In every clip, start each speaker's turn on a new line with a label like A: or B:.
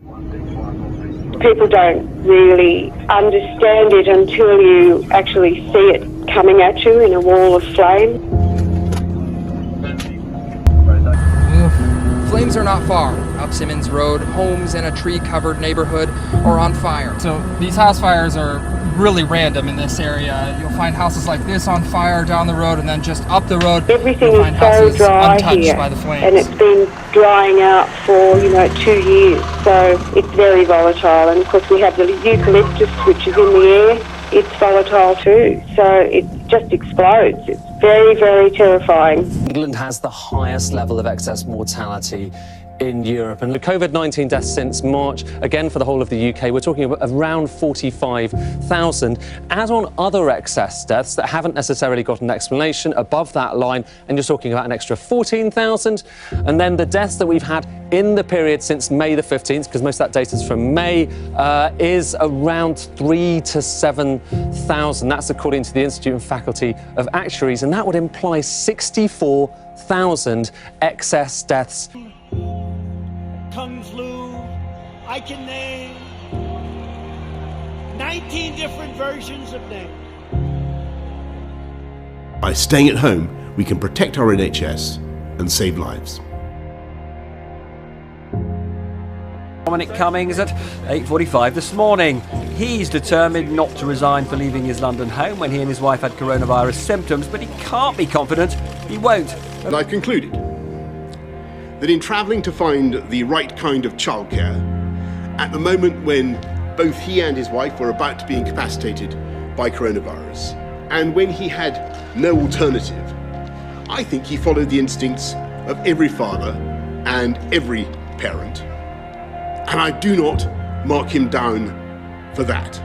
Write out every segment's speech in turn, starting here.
A: People don't really understand it until you actually see it coming at you in a wall of flame.
B: Flames are not far. Up Simmons Road, homes in a tree-covered neighborhood are on fire. So these house fires are really random in this area. You'll find houses like this on fire down the road, and then just up the road,
A: everything
B: you'll find
A: is so
B: houses
A: dry
B: untouched
A: here,
B: by the flames.
A: and it's been drying out for 2 years, so it's very volatile. And of course we have the eucalyptus, which is in the air. It's volatile too, so it just explodes. It's very, very terrifying.
C: England has the highest level of excess mortality in Europe, and the COVID-19 deaths since March, again for the whole of the UK, we're talking about around 45,000. Add on other excess deaths that haven't necessarily got an explanation above that line, and you're talking about an extra 14,000. And then the deaths that we've had in the period since May the 15th, because most of that data is from May, is around 3,000 to 7,000. That's according to the Institute and Faculty of Actuaries, and that would imply 64,000 excess deaths.
D: Kung flu, I can name 19 different versions of names.
E: By staying at home, we can protect our NHS and save lives.
F: Dominic Cummings at 8:45 this morning. He's determined not to resign for leaving his London home when he and his wife had coronavirus symptoms, but he can't be confident he won't.
E: And I've concluded that in travelling to find the right kind of childcare, at the moment when both he and his wife were about to be incapacitated by coronavirus, and when he had no alternative, I think he followed the instincts of every father and every parent, and I do not mark him down for that.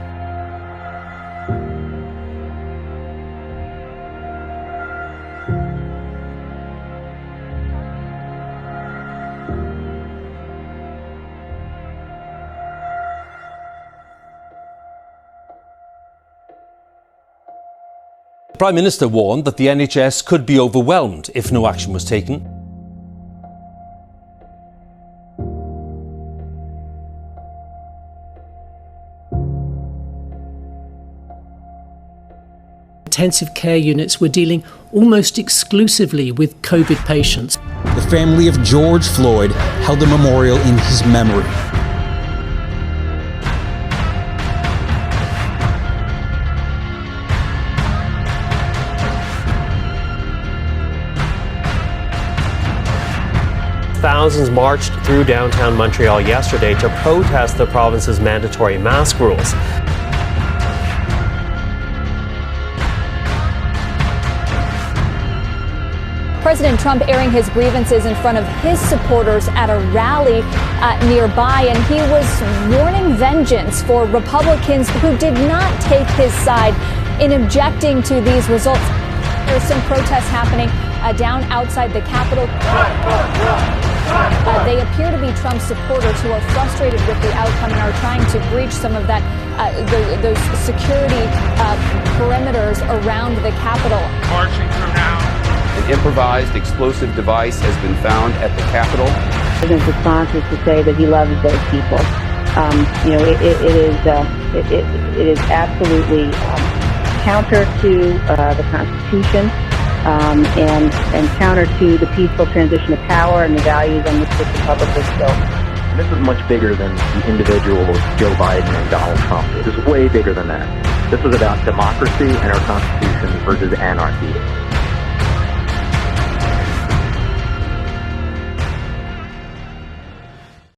G: The Prime Minister warned that the NHS could be overwhelmed if no action was taken.
H: Intensive care units were dealing almost exclusively with COVID patients.
I: The family of George Floyd held a memorial in his memory.
J: Thousands marched through downtown Montreal yesterday to protest the province's mandatory mask rules.
K: President Trump airing his grievances in front of his supporters at a rally nearby, and he was warning vengeance for Republicans who did not take his side in objecting to these results. There's some protests happening down outside the Capitol. They appear to be Trump supporters who are frustrated with the outcome and are trying to breach some of that those security perimeters around the Capitol.
L: Marching through now. An improvised explosive device has been found at the Capitol.
M: The president's response is to say that he loves those people. It is absolutely counter to the Constitution. And counter to the peaceful transition of power and the values on which this republic was built.
N: This is much bigger than the individuals Joe Biden and Donald Trump. This is way bigger than that. This is about democracy and our Constitution versus anarchy.